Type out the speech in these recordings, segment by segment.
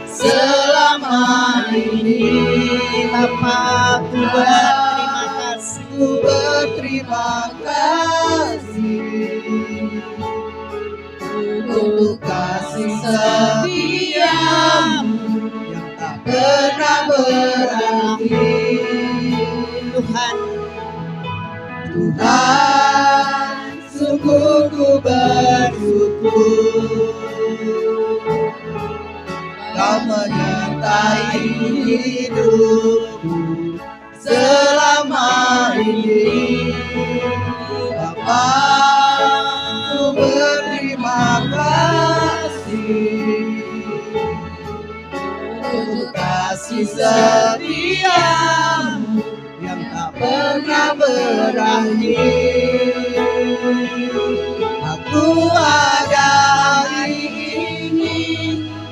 selama ini. Bapa, ku berterima kasih. Ku berterima kasih untuk kasih setiamu yang tak pernah berhenti. Tuhan, sungguh ku bersyukur Kau menyertai hidupku selama ini. Bapa, ku berterima kasih untuk kasih setiamu yang tak pernah berakhir. Aku ada hari ini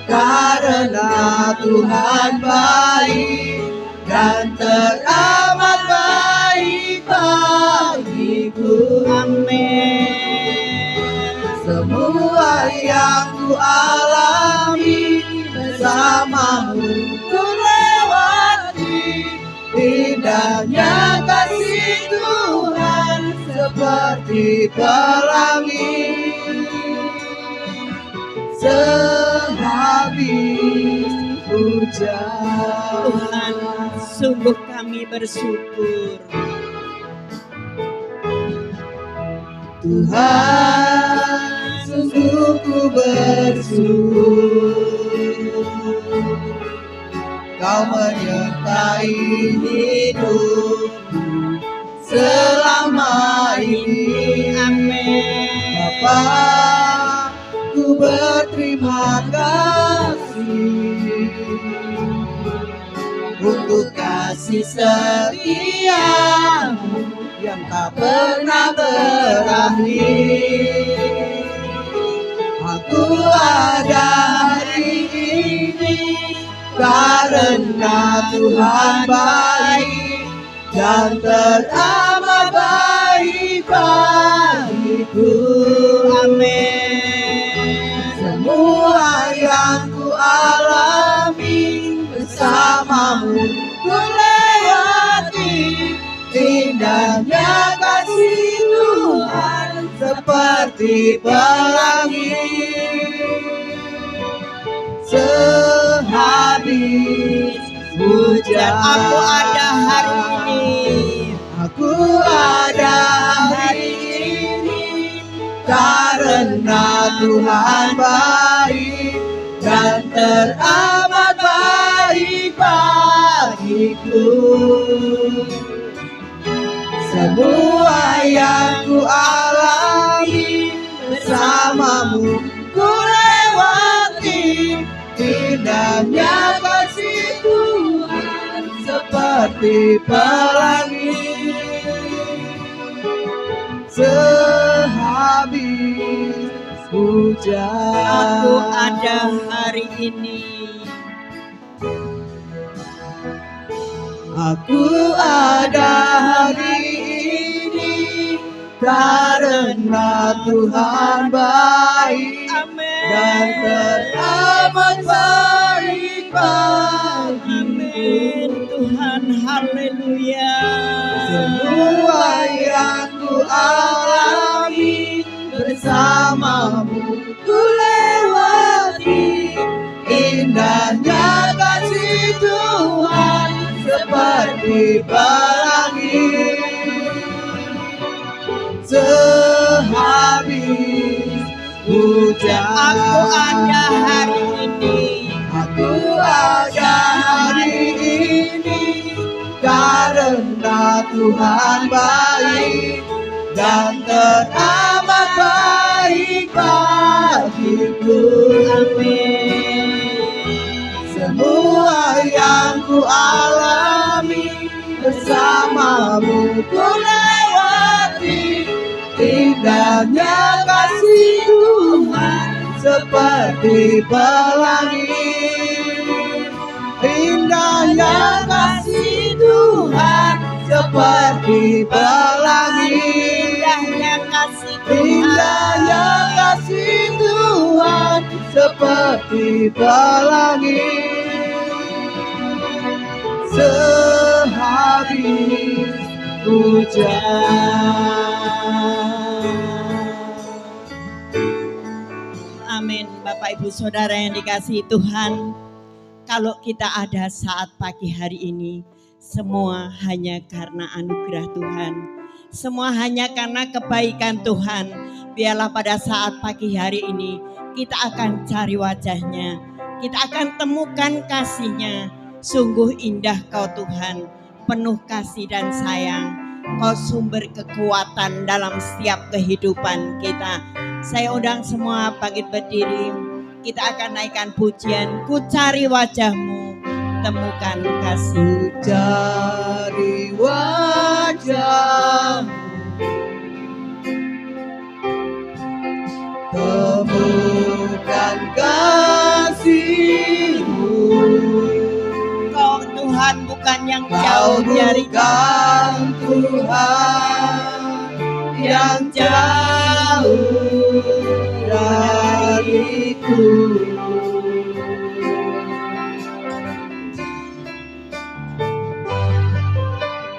karena Tuhan baik dan teramat baik bagiku. Amin. Semua yang ku alami bersamamu ku lewati. Indahnya kasih Tuhan seperti pelangi. Sehabis hujan, Tuhan, sungguh kami bersyukur. Tuhan, sungguh ku bersyukur Kau menyertai hidupku selama ini. Amin. Bapa, ku berterima kasih untuk kasih setiamu yang tak pernah berakhir. Aku ada hari ini karena Tuhan baik dan teramat baik bagiku. Amin. Semua yang ku alami bersamamu ku lewati. Indahnya kasih Tuhan seperti pelangi. Sehabis hujan, Aku ada hari ini. Aku ada hari ini karena Tuhan baik dan teramat baik bagiku. Semua yang ku alami bersamamu ku lewati. Indahnya kasih Tuhan seperti pelangi. Sehabis hujan, Aku ada hari ini. Aku ada hari ini karena Tuhan baik. Amin. Dan teramat baik bagimu. Amin. Tuhan, haleluya. Semua yang ku alami bersamamu ku lewati. Indahnya kasih Tuhan seperti pelangi. Sehabis hujan, Aku ada hari ini. Aku ada hari ini karena Tuhan baik dan teramat baik bagiku. Amin. Semua yang ku alami bersamamu ku lewati. Indahnya kasih Tuhan seperti pelangi. Indahnya kasih Tuhan seperti pelangi. Indahnya kasih Tuhan. Indahnya kasih Tuhan seperti pelangi. Sehabis hujan. Amin. Bapak Ibu Saudara yang dikasihi Tuhan, kalau kita ada saat pagi hari ini, semua hanya karena anugerah Tuhan. Semua hanya karena kebaikan Tuhan. Biarlah pada saat pagi hari ini kita akan cari wajahnya. Kita akan temukan kasih-Nya. Sungguh indah Kau Tuhan, penuh kasih dan sayang. Kau sumber kekuatan dalam setiap kehidupan kita. Saya undang semua bangkit berdiri. Kita akan naikkan pujian, Ku cari wajah-Mu, temukan kasih. Ku cari wajah-Mu, temukan kasih-Mu. Kau Tuhan bukan yang Kau jauh dari bukan Tuhan yang jauh dariku.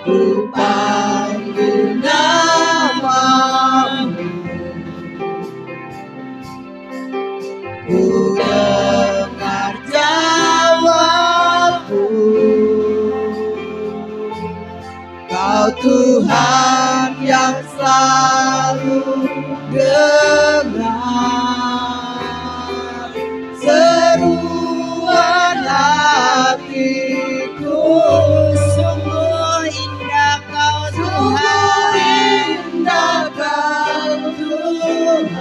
Ku panggil nama-Mu, ku dengar jawab-Mu. Kau Tuhan yang selalu dengar seruan hatiku. Sungguh indah Kau Sungguh Tuhan, indah Kau Tuhan,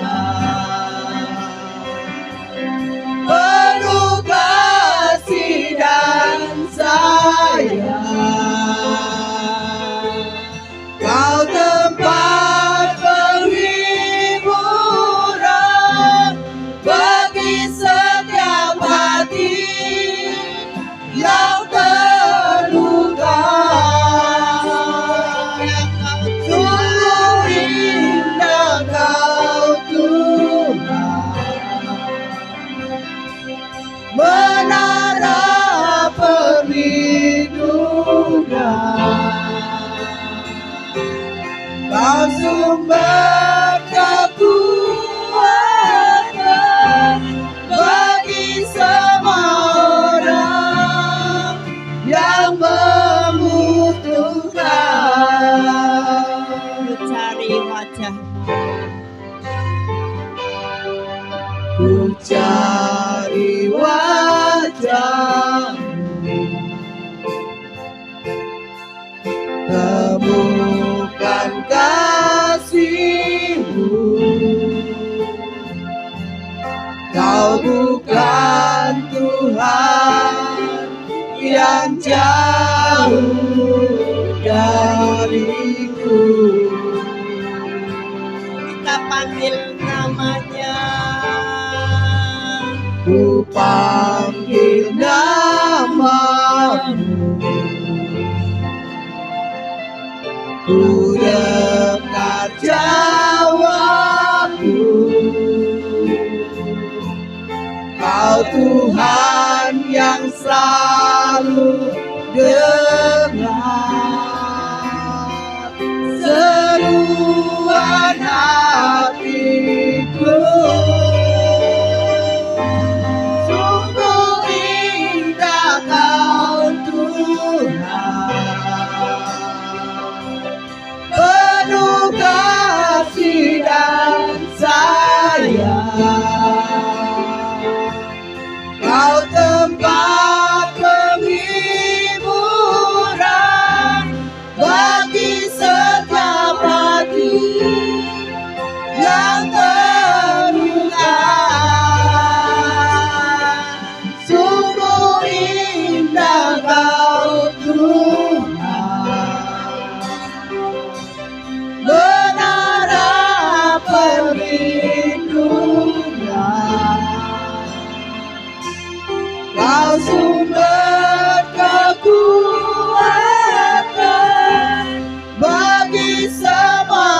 penuh kasih dan sayang. Kau tempat penghiburan bagi setiap hati yang terluka. Sungguh indah Kau Tuhan, menara perlindungan. Kau sumber kekuatan bagi semua orang yang membutuhkan. Ku cari wajah-Mu, Ku cari wajah-Mu, temukan kasih-Mu. Kau bukan Tuhan yang jauh dariku. kita panggil nama-Nya. Ku panggil nama-Mu, ku dengar jawab-Mu. Kau Tuhan yang selalu dengar seruan hatiku. Sungguh indah Kau Tuhan, penuh kasih dan sayang. Kau tempat penghiburan bagi setiap hati yang terluka. Sungguh indah Kau Tuhan, menara perlindungan. Kau sumber kekuatan bagi semua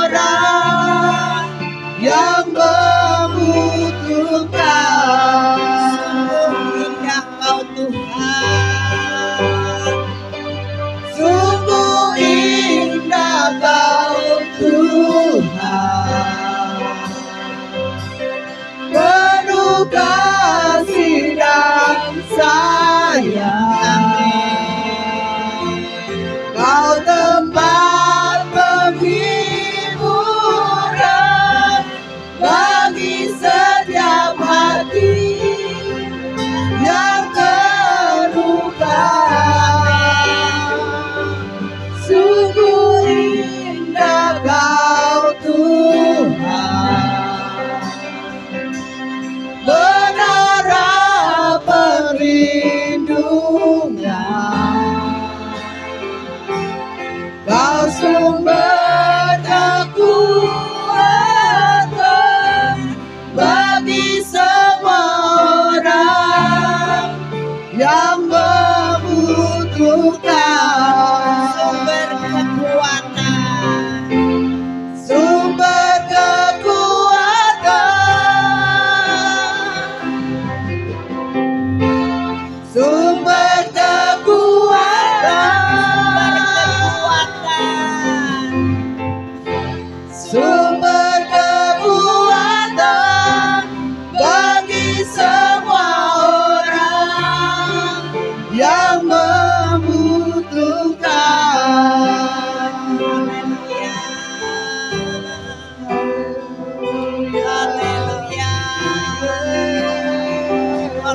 orang yang membutuhkan.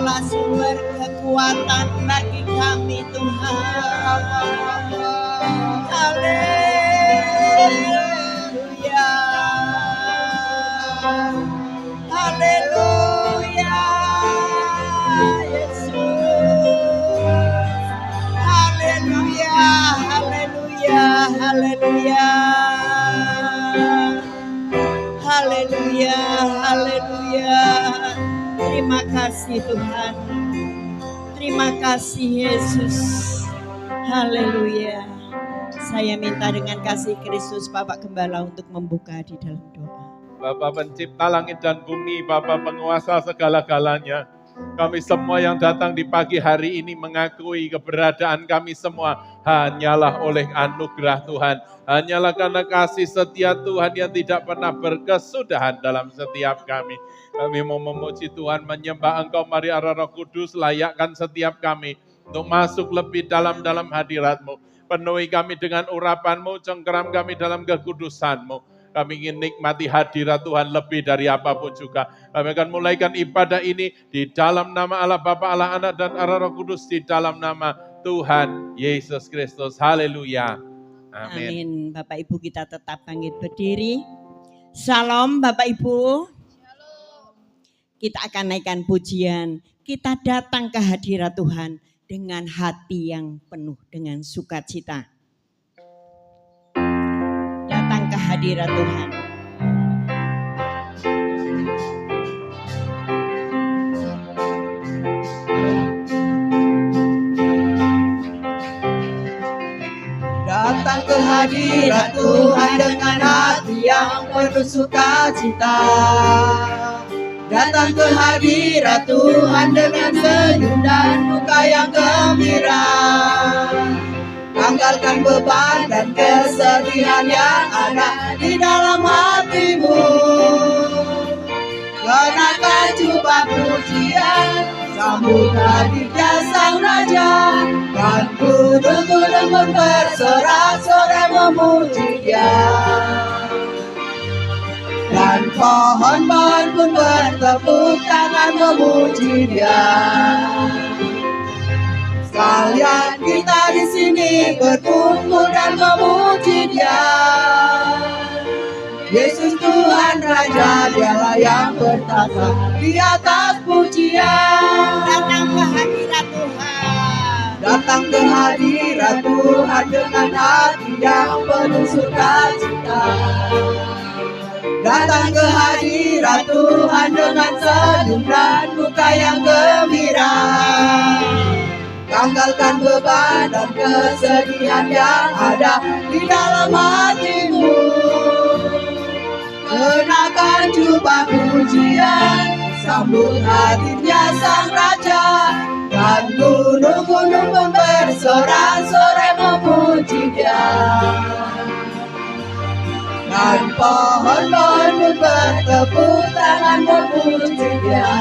Engkaulah sumber kekuatan bagi kami Tuhan. Haleluya. Haleluya. Yesus. Haleluya. Haleluya. Haleluya. Haleluya. Haleluya. Terima kasih Tuhan. Terima kasih Yesus. Haleluya. Saya minta dengan kasih Kristus Bapak Gembala untuk membuka di dalam doa. Bapa pencipta langit dan bumi, Bapa penguasa segala-galanya. Kami semua yang datang di pagi hari ini mengakui keberadaan kami semua hanyalah oleh anugerah Tuhan. Hanyalah karena kasih setia Tuhan yang tidak pernah berkesudahan dalam setiap kami. Kami mau memuji Tuhan, menyembah Engkau, mari arah Roh Kudus, layakkan setiap kami untuk masuk lebih dalam hadirat-Mu. Penuhi kami dengan urapan-Mu, cengkeram kami dalam kekudusan-Mu. Kami ingin nikmati hadirat Tuhan lebih dari apapun juga. Kami akan mulaikan ibadah ini di dalam nama Allah Bapa, Allah Anak, dan Allah Roh Kudus, di dalam nama Tuhan Yesus Kristus. Haleluya. Amin. Amin. Bapak Ibu kita tetap bangkit berdiri. Shalom Bapak Ibu. Kita akan naikkan pujian. Kita datang ke hadirat Tuhan dengan hati yang penuh dengan sukacita. Datang ke hadirat Tuhan. Datang ke hadirat Tuhan dengan hati yang penuh sukacita. Datang ke hadirat Tuhan dengan senyum dan muka yang gembira. Tanggalkan beban dan kesedihan yang ada di dalam hatimu. Kenakan jubah pujian, sambut hadirnya Sang Raja. Dan gunung-gunung pun bersorak-sorai memuji Dia. Dan pohon-pohon pun bertepuk tangan memuji Dia. Sekalian kita di sini berkumpul dan memuji Dia. Yesus Tuhan Raja, Dialah yang bertata di atas pujian. Datang ke hadirat Tuhan. Datang ke hadirat Tuhan dengan hati yang penuh sukacita. Datang ke hadirat Tuhan dengan senyum dan muka yang gembira. Tanggalkan beban dan kesedihan yang ada di dalam hatimu. Kenakan jubah pujian, sambut hadirnya Sang Raja. Dan gunung-gunung pun bersorak-sorai memuji Dia. Dan pohon-pohon pun bertepuk tangan memuji Dia.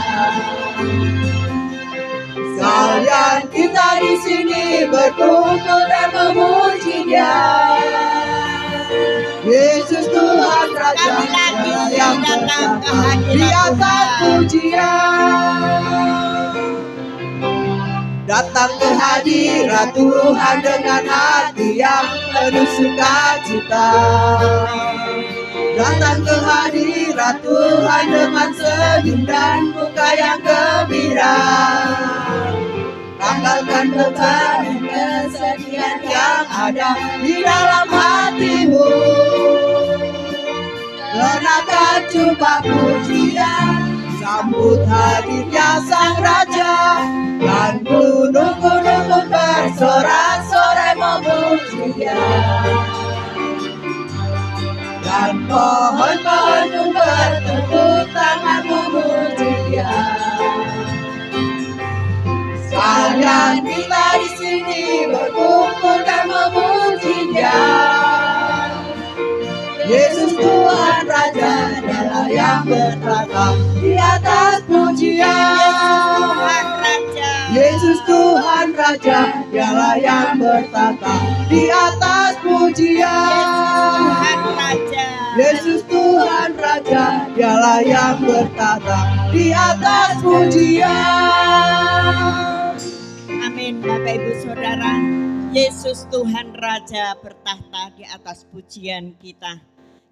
Sekalian kita di sini berkumpul dan memuji Dia. Yesus Tuhan Raja, Dialah yang bertata di atas pujian. Datang ke hadirat Tuhan dengan hati yang penuh sukacita. Datang ke hadirat Tuhan dengan senyum dan muka yang gembira. Tanggalkan beban dan kesedihan yang ada di dalam hatimu. Kenakan jubah pujian, sambut hadirnya Sang Raja. Dan gunung-gunung pun bersorak-sorai memuji Dia. Dan pohon-pohon pun bertepuk tangan memuji Dia. Sekalian kita di sini berkumpul dan memuji Dia. Yesus Tuhan Raja, Dialah yang bertata di atas pujian. Yesus Tuhan Raja, Dialah yang bertata di atas pujian. Yesus Tuhan Raja, Dialah yang bertata di atas pujian. Yesus Tuhan Raja bertahta di atas pujian kita.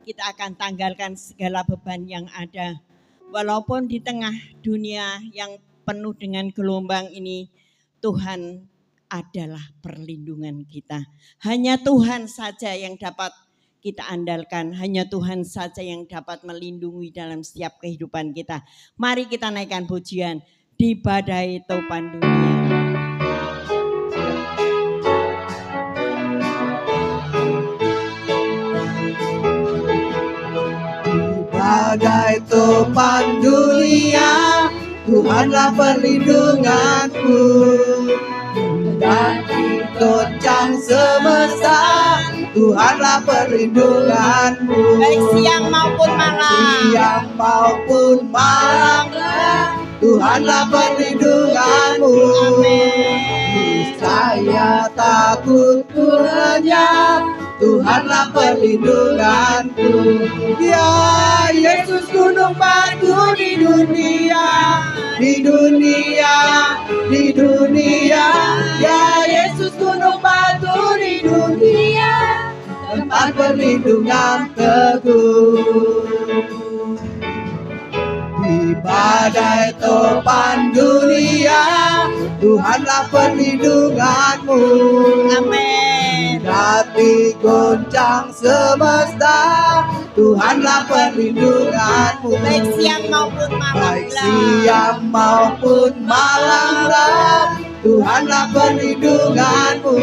Kita akan tanggalkan segala beban yang ada. Walaupun di tengah dunia yang penuh dengan gelombang ini, Tuhan adalah perlindungan kita. Hanya Tuhan saja yang dapat kita andalkan. Hanya Tuhan saja yang dapat melindungi dalam setiap kehidupan kita. Mari kita naikkan pujian di badai topan dunia. Badai topan dunia, Tuhanlah perlindunganku. Dan diterjang semesta, Tuhanlah perlindunganmu. Baik siang maupun malam. Siang maupun malam, Tuhanlah perlindunganmu. Amin. Saya takutku lenyap, Tuhanlah perlindunganku. Ya Yesus gunung batu di dunia, di dunia, di dunia. Ya Yesus gunung batu di dunia, tempat perlindungan teguh. Di badai topan dunia, Tuhanlah perlindunganmu. Amin. Hati goncang semesta, Tuhanlah perlindunganmu. Baik siang maupun malam. Baik siang maupun malam, Tuhanlah perlindunganmu.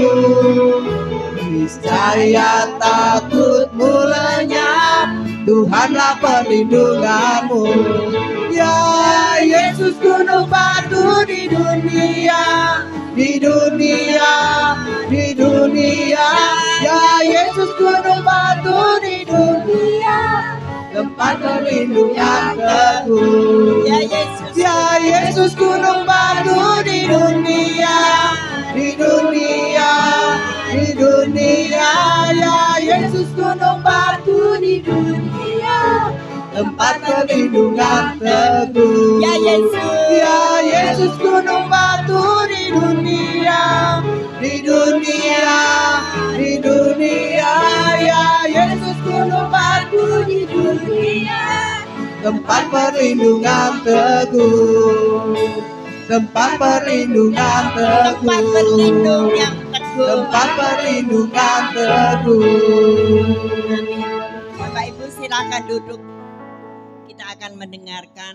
Niscaya takutmu lenyap, Tuhanlah perlindunganmu. Ya Yesus gunung batu di dunia, di dunia, di dunia. Ya Yesus gunung batu di dunia, tempat perlindungan teguh. Ya Yesus. Ya Yesus gunung batu di dunia, di dunia, di dunia. Ya Yesus gunung batu di dunia, tempat perlindungan teguh. Ya Yesus. Ya Yesus gunung batu di dunia, di dunia, di dunia. Ya Yesus gunung batu di dunia, tempat perlindungan teguh. Tempat perlindungan teguh. Tempat berlindung yang teguh. Tempat perlindungan teguh. Bapak Ibu silakan duduk. Kita akan mendengarkan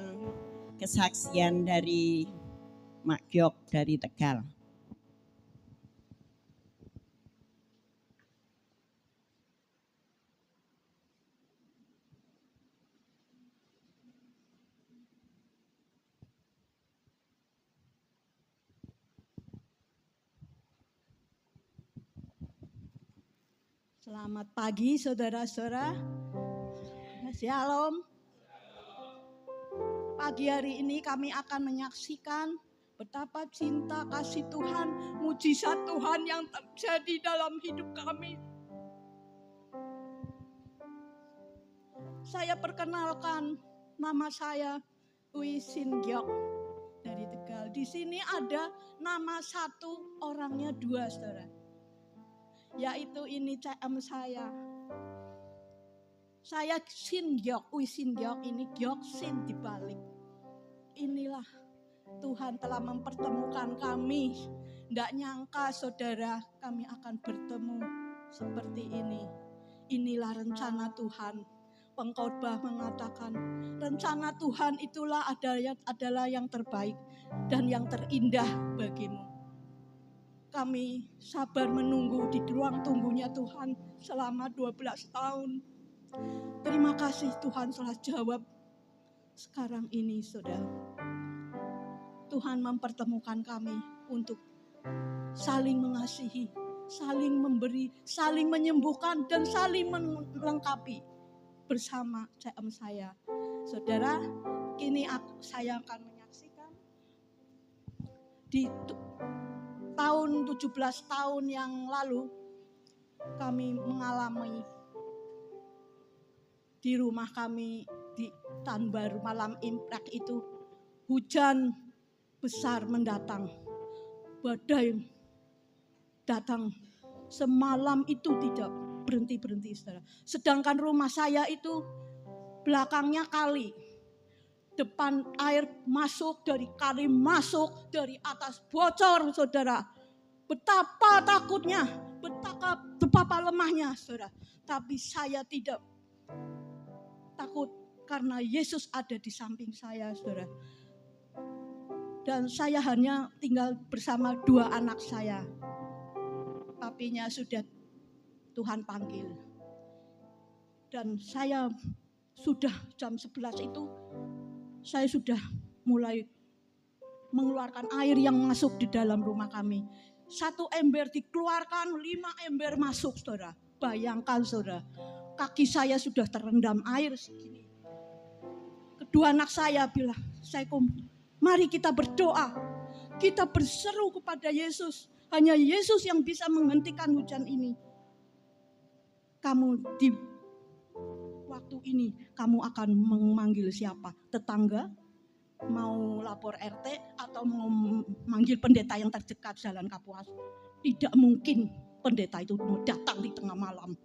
kesaksian dari Mak Gyok dari Tegal. Selamat pagi saudara-saudara. Shalom. Pagi hari ini kami akan menyaksikan betapa cinta kasih Tuhan, mujizat Tuhan yang terjadi dalam hidup kami. Saya perkenalkan, nama saya Wi Sin Gyok dari Tegal. Di sini ada nama satu, orangnya dua, saudara. Yaitu ini CM saya. Saya Sin Gyok, Wi Sin Gyok, ini Gyok Sin dibalik. Inilah Tuhan telah mempertemukan kami. Tidak nyangka saudara kami akan bertemu seperti ini. Inilah rencana Tuhan. Pengkhotbah mengatakan rencana Tuhan itulah adalah yang terbaik dan yang terindah bagimu. Kami sabar menunggu di ruang tunggunya Tuhan selama 12 tahun. Terima kasih Tuhan telah jawab sekarang ini saudara. Tuhan mempertemukan kami untuk saling mengasihi, saling memberi, saling menyembuhkan dan saling melengkapi bersama CM saya. Saudara, kini saya akan menyaksikan di tahun 17 tahun yang lalu kami mengalami di rumah kami di Tahun Baru malam Imlek itu hujan besar mendatang, badai datang Semalam itu tidak berhenti-berhenti, saudara. Sedangkan rumah saya itu belakangnya kali. Depan air masuk, dari kali masuk, dari atas bocor, saudara. Betapa takutnya, betapa lemahnya, saudara. Tapi saya tidak takut karena Yesus ada di samping saya, saudara. Dan saya hanya tinggal bersama 2 anak saya. Papinya sudah Tuhan panggil. Dan saya sudah jam 11 itu, saya sudah mulai mengeluarkan air yang masuk di dalam rumah kami. 1 ember dikeluarkan, 5 ember masuk, saudara. Bayangkan, saudara, kaki saya sudah terendam air segini. Kedua anak saya bilang, mari kita berdoa. Kita berseru kepada Yesus. Hanya Yesus yang bisa menghentikan hujan ini. Kamu di waktu ini, kamu akan memanggil siapa? Tetangga? Mau lapor RT? Atau mau manggil pendeta yang terdekat Jalan Kapuas? Tidak mungkin pendeta itu mau datang di tengah malam.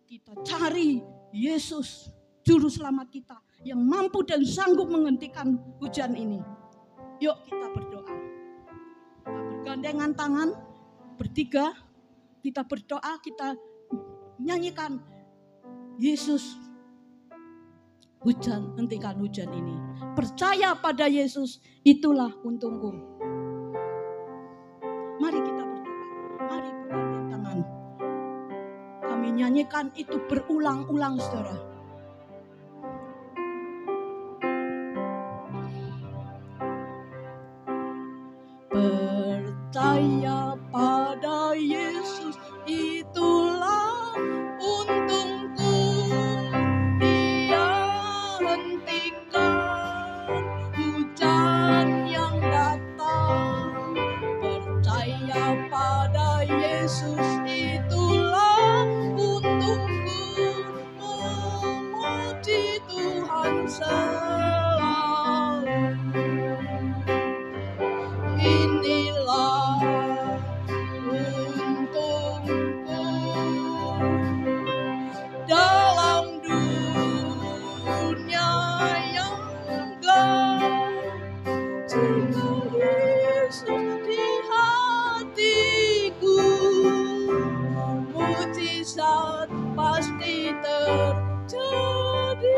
Kita cari Yesus, Juru Selamat kita, yang mampu dan sanggup menghentikan hujan ini. Yuk kita berdoa. Kita bergandengan tangan, bertiga, kita berdoa, kita nyanyikan, Yesus, hujan, hentikan hujan ini. Percaya pada Yesus, itulah untungku. Mari kita berdoa, mari bergandengan tangan. Kami nyanyikan itu berulang-ulang, saudara. Percaya pada Yesus, itulah untungku. Dia hentikan hujan yang datang. Percaya pada Yesus, itulah untungku. Memuji Tuhan selalu. Inilah untungku dalam dunia yang gelap. Jika Yesus di hatiku, mujizat pasti terjadi.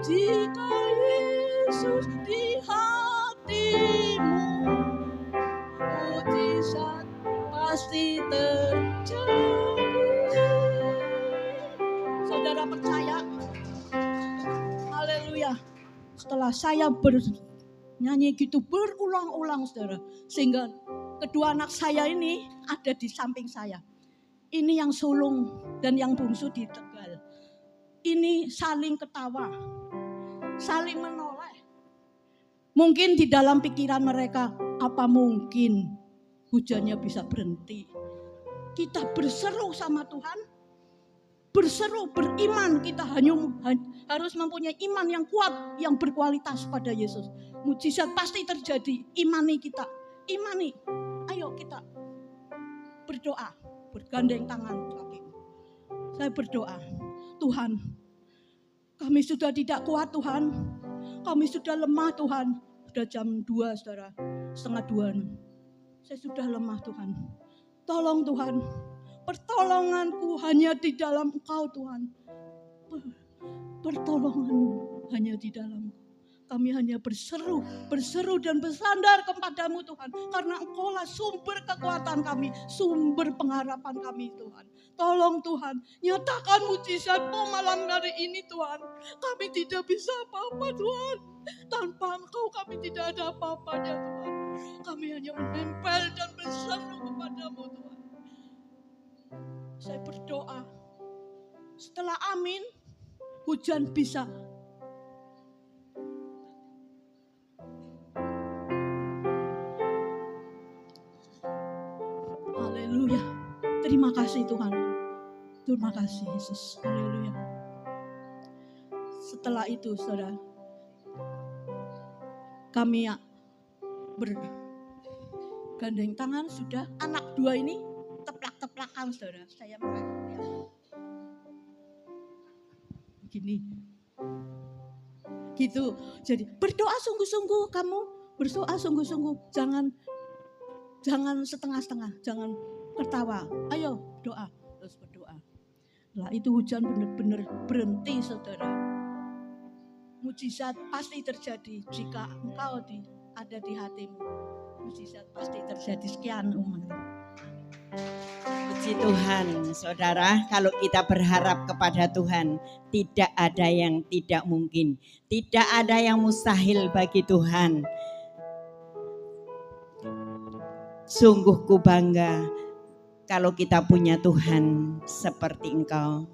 Jika Yesus di hatimu, mujizat pasti terjadi. Saudara percaya? Haleluya. Setelah saya bernyanyi gitu berulang-ulang, saudara, sehingga kedua anak saya ini ada di samping saya. Ini yang sulung dan yang bungsu di Tegal. Ini saling ketawa, saling menoleh. Mungkin di dalam pikiran mereka, apa mungkin hujannya bisa berhenti? Kita berseru sama Tuhan, berseru, beriman. Kita harus mempunyai iman yang kuat, yang berkualitas pada Yesus. Mujizat pasti terjadi. Imani kita, imani. Ayo kita berdoa, bergandeng tangan kaki. Saya berdoa, Tuhan, kami sudah tidak kuat, Tuhan. Kami sudah lemah, Tuhan. Sudah jam 2, saudara, setengah 2. Saya sudah lemah, Tuhan. Tolong, Tuhan. Pertolonganku hanya di dalam Engkau, Tuhan. Pertolonganmu hanya di dalam Engkau. Kami hanya berseru dan bersandar kepadamu, Tuhan. Karena Engkaulah sumber kekuatan kami, sumber pengharapan kami, Tuhan. Tolong, Tuhan, nyatakan mujizat-Mu malam hari ini, Tuhan. Kami tidak bisa apa-apa, Tuhan. Tanpa Engkau kami tidak ada apa-apanya, Tuhan. Kami hanya menempel dan berseru kepadamu, Tuhan. Saya berdoa, setelah amin, hujan bisa. Haleluya. Terima kasih, Tuhan. Terima kasih, Yesus. Haleluya. Setelah itu, saudara, kami bergandeng tangan, sudah anak 2 ini teplak-teplakan saudara. Saya begini. Gitu. Jadi berdoa sungguh-sungguh, kamu berdoa sungguh-sungguh. Jangan setengah-setengah, jangan tertawa. Ayo doa, terus berdoa. Lah itu hujan benar-benar berhenti saudara. Mujizat pasti terjadi jika engkau ada di hatimu. Mujizat pasti terjadi. Sekian umat. Puji Tuhan, saudara, kalau kita berharap kepada Tuhan, tidak ada yang tidak mungkin. Tidak ada yang mustahil bagi Tuhan. Sungguh ku bangga kalau kita punya Tuhan seperti Engkau,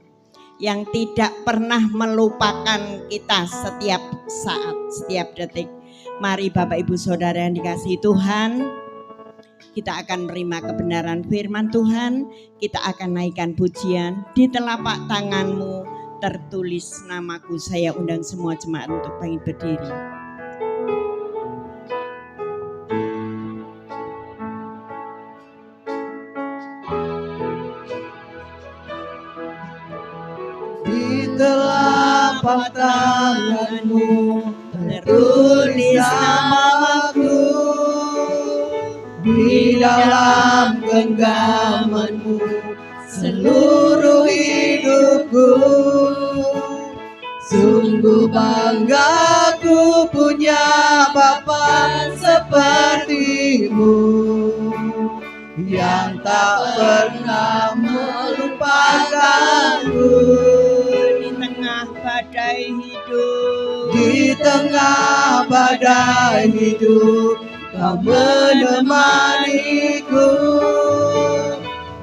yang tidak pernah melupakan kita setiap saat, setiap detik. Mari Bapak Ibu Saudara yang dikasihi Tuhan, kita akan menerima kebenaran firman Tuhan. Kita akan naikkan pujian. Di telapak tanganmu tertulis namaku. Saya undang semua jemaat untuk bangkit berdiri. Di telapak tanganmu tertulis namaku, di dalam genggamanmu seluruh hidupku. Sungguh bangga ku punya Bapa sepertimu, yang tak pernah melupakanku. Di tengah badai hidup, Di tengah badai hidup Kau menemaniku.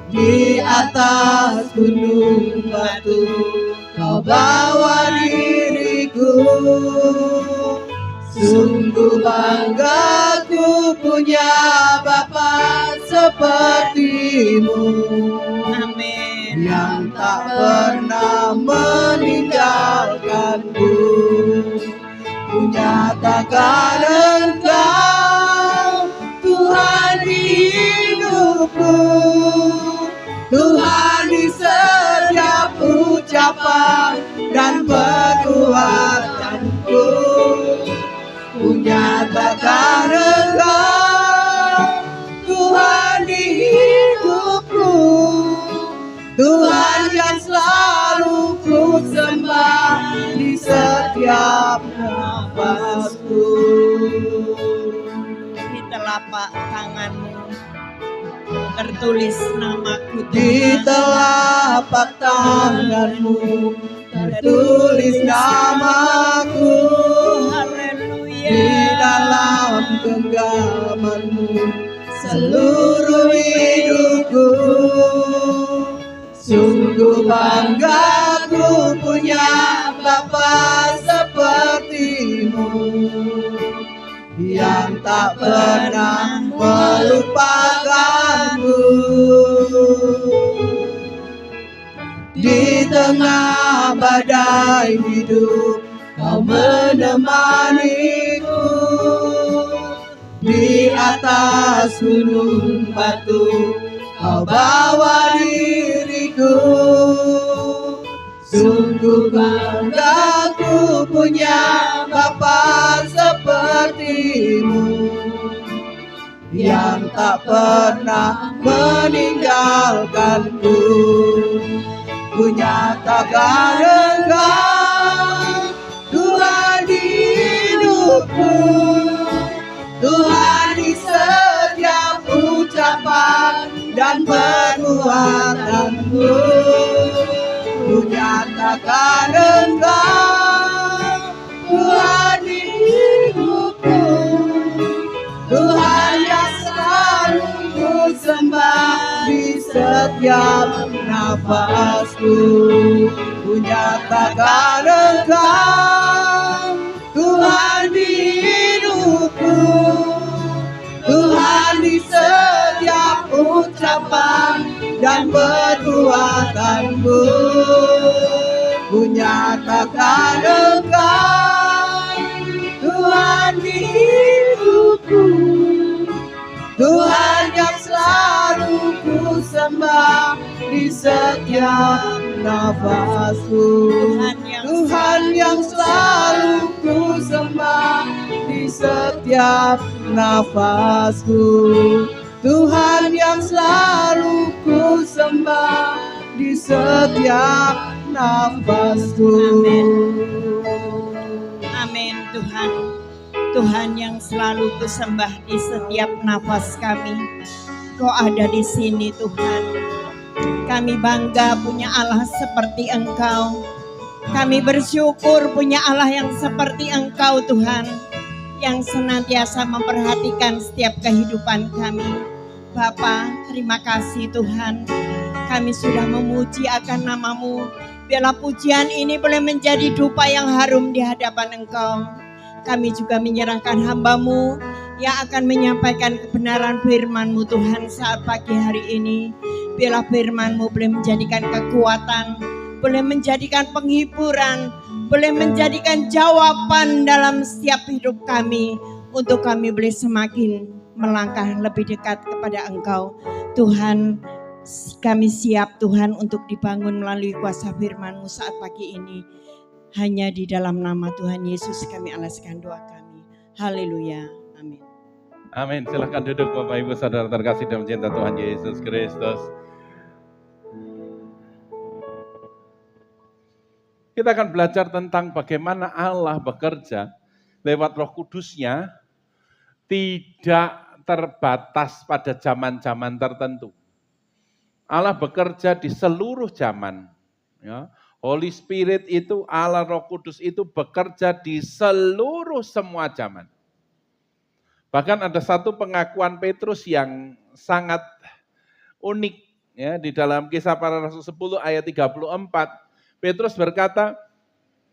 Di atas gunung batu Kau bawa diriku. Sungguh bangga ku punya Bapa sepertimu, amin. yang tak pernah meninggalkanku. Ku nyatakan Engkau Tuhan di hidupku, Tuhan di setiap ucapan dan perbuatanku. Ku nyatakan Engkau Tuhan di hidupku, Tuhan yang selalu ku sembah di setiap nafasku. Di telapak tanganmu tertulis namaku Di Tuhan. telapak tanganmu tertulis namaku, Haleluya. di dalam genggamanmu seluruh hidupku. Sungguh bangga ku punya Bapa sepertimu, yang tak pernah melupakanku. Di tengah badai hidup Kau menemaniku. Di atas gunung batu Kau bawa diriku. Sungguh bangga ku punya Bapa sepertimu, yang tak pernah meninggalkanku. Ku nyatakan Engkau Tuhan di hidupku, Tuhan di setiap ucapan dan perbuatanku. Ku nyatakan Engkau Tuhan di hidupku, Tuhan yang selalu ku sembah di setiap nafasku. Ku nyatakan Engkau Tuhan di hidupku, Tuhan di setiap ucapan dan perbuatanku. Ku nyatakan Engkau Tuhan di hidupku, Tuhan yang selalu ku sembah setiap nafasku. Tuhan yang selalu ku sembah di setiap nafasku. Tuhan yang selalu ku sembah di setiap nafasku. Amin Tuhan. Tuhan yang selalu ku sembah di setiap nafas kami. Kau ada di sini Tuhan. Kami bangga punya Allah seperti Engkau. Kami bersyukur punya Allah yang seperti Engkau Tuhan, yang senantiasa memperhatikan setiap kehidupan kami. Bapa, terima kasih Tuhan. Kami sudah memuji akan nama-Mu. Biarlah pujian ini boleh menjadi dupa yang harum di hadapan Engkau. Kami juga menyerahkan hamba-Mu yang akan menyampaikan kebenaran firman-Mu Tuhan saat pagi hari ini. Biarlah firman-Mu boleh menjadikan kekuatan, boleh menjadikan penghiburan, boleh menjadikan jawaban dalam setiap hidup kami, untuk kami boleh semakin melangkah lebih dekat kepada Engkau. Tuhan, kami siap Tuhan untuk dibangun melalui kuasa firman-Mu saat pagi ini. Hanya di dalam nama Tuhan Yesus kami alaskan doa kami. Haleluya. Amin. Amin. Silahkan duduk Bapak Ibu Saudara terkasih dalam cinta Tuhan Yesus Kristus. Kita akan belajar tentang bagaimana Allah bekerja lewat Roh Kudus-Nya, tidak terbatas pada zaman-zaman tertentu. Allah bekerja di seluruh zaman. Ya. Holy Spirit itu, Allah Roh Kudus itu bekerja di seluruh semua zaman. Bahkan ada satu pengakuan Petrus yang sangat unik ya, di dalam Kisah Para Rasul 10 ayat 34. Petrus berkata,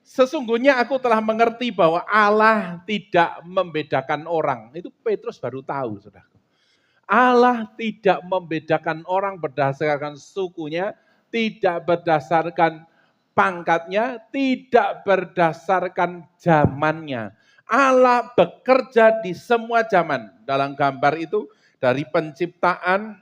sesungguhnya aku telah mengerti bahwa Allah tidak membedakan orang. Itu Petrus baru tahu, saudara. Allah tidak membedakan orang berdasarkan sukunya, tidak berdasarkan pangkatnya, tidak berdasarkan zamannya. Allah bekerja di semua zaman. Dalam gambar itu dari penciptaan,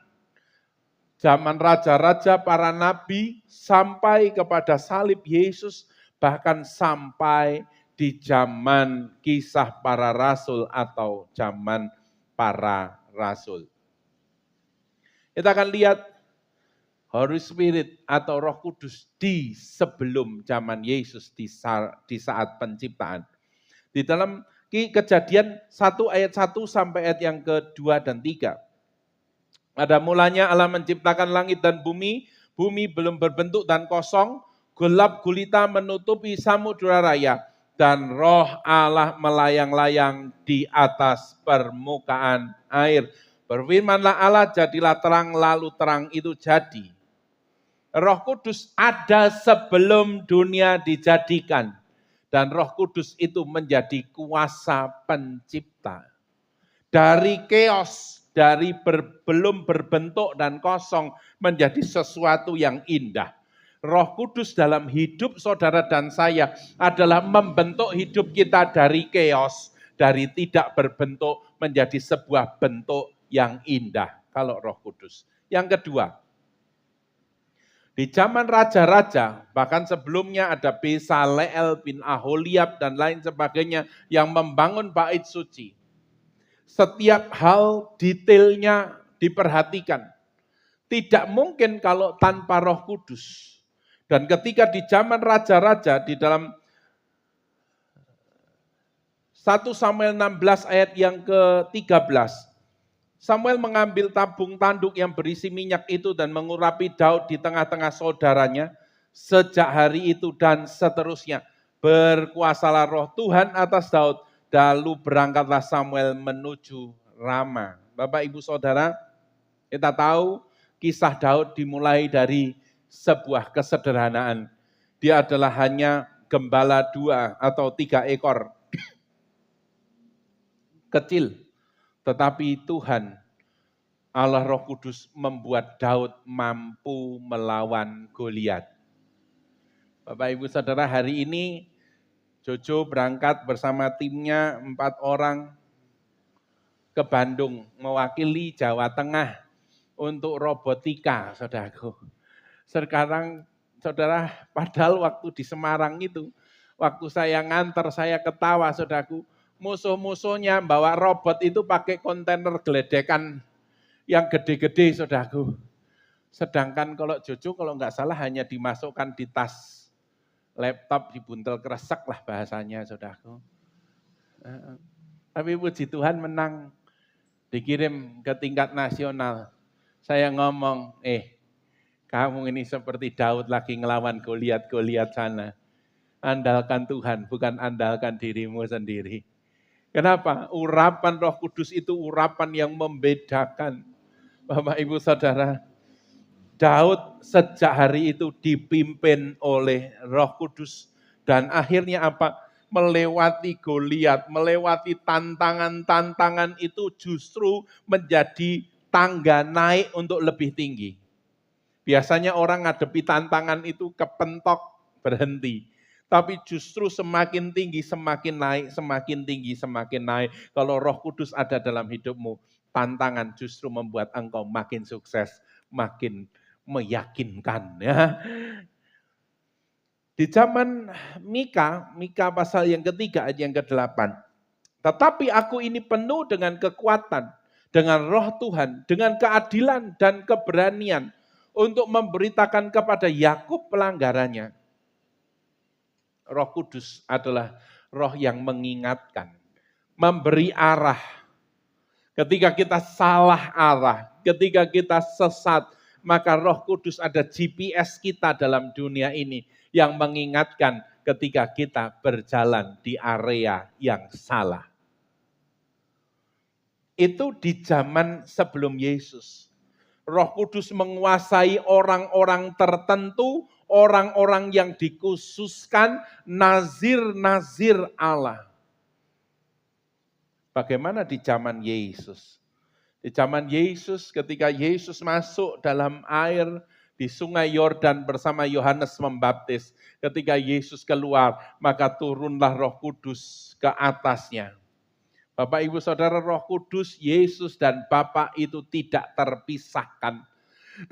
zaman raja-raja, para nabi, sampai kepada salib Yesus, bahkan sampai di zaman Kisah Para Rasul atau zaman para rasul. Kita akan lihat Holy Spirit atau Roh Kudus di sebelum zaman Yesus di saat penciptaan. Di dalam Kejadian 1 ayat 1 sampai ayat yang kedua dan 3. Pada mulanya Allah menciptakan langit dan bumi belum berbentuk dan kosong, gelap gulita menutupi samudera raya, dan roh Allah melayang-layang di atas permukaan air. Berfirmanlah Allah, jadilah terang, lalu terang itu jadi. Roh Kudus ada sebelum dunia dijadikan. Dan Roh Kudus itu menjadi kuasa pencipta. Dari chaos, dari belum berbentuk dan kosong menjadi sesuatu yang indah. Roh Kudus dalam hidup saudara dan saya adalah membentuk hidup kita dari chaos, dari tidak berbentuk menjadi sebuah bentuk yang indah. Kalau Roh Kudus. Yang kedua, di zaman raja-raja, bahkan sebelumnya ada Bezaleel bin Aholiab dan lain sebagainya yang membangun bait suci. Setiap hal detailnya diperhatikan. Tidak mungkin kalau tanpa Roh Kudus. Dan ketika di zaman raja-raja, di dalam 1 Samuel 16 ayat yang ke-13, Samuel mengambil tabung tanduk yang berisi minyak itu dan mengurapi Daud di tengah-tengah saudaranya. Sejak hari itu dan seterusnya, berkuasalah roh Tuhan atas Daud. Lalu berangkatlah Samuel menuju Rama. Bapak Ibu Saudara, kita tahu kisah Daud dimulai dari sebuah kesederhanaan. Dia adalah hanya gembala 2 atau 3 ekor kecil. Tetapi Tuhan, Allah Roh Kudus membuat Daud mampu melawan Goliat. Bapak Ibu Saudara, hari ini Jojo berangkat bersama timnya 4 orang ke Bandung, mewakili Jawa Tengah untuk robotika, saudaraku. Sekarang saudara, padahal waktu di Semarang itu, waktu saya nganter, saya ketawa saudaraku, musuh-musuhnya bawa robot itu pakai kontainer geledekan yang gede-gede saudaraku. Sedangkan kalau Jojo kalau nggak salah hanya dimasukkan di tas laptop, dibuntel kresek lah bahasanya saudaraku. Tapi puji Tuhan menang, dikirim ke tingkat nasional. Saya ngomong, kamu ini seperti Daud lagi ngelawan Goliat sana. Andalkan Tuhan, bukan andalkan dirimu sendiri. Kenapa? Urapan Roh Kudus itu urapan yang membedakan. Bapak, Ibu, Saudara, Daud sejak hari itu dipimpin oleh Roh Kudus. Dan akhirnya apa? Melewati Goliat, melewati tantangan-tantangan itu justru menjadi tangga naik untuk lebih tinggi. Biasanya orang ngadepi tantangan itu kepentok, berhenti. Tapi justru semakin tinggi, semakin naik, semakin tinggi, semakin naik. Kalau Roh Kudus ada dalam hidupmu, tantangan justru membuat engkau makin sukses, makin meyakinkan. Ya. Di zaman Mika pasal yang ketiga ayat yang ke-8. Tetapi aku ini penuh dengan kekuatan, dengan roh Tuhan, dengan keadilan dan keberanian, untuk memberitakan kepada Yakub pelanggarannya. Roh Kudus adalah roh yang mengingatkan, memberi arah. Ketika kita salah arah, ketika kita sesat, maka Roh Kudus ada GPS kita dalam dunia ini yang mengingatkan ketika kita berjalan di area yang salah. Itu di zaman sebelum Yesus. Roh Kudus menguasai orang-orang tertentu, orang-orang yang dikhususkan, nazir-nazir Allah. Bagaimana di zaman Yesus? Di zaman Yesus, ketika Yesus masuk dalam air di sungai Yordan bersama Yohanes Pembaptis, ketika Yesus keluar, maka turunlah Roh Kudus ke atasnya. Bapak, Ibu, Saudara, Roh Kudus, Yesus dan Bapa itu tidak terpisahkan.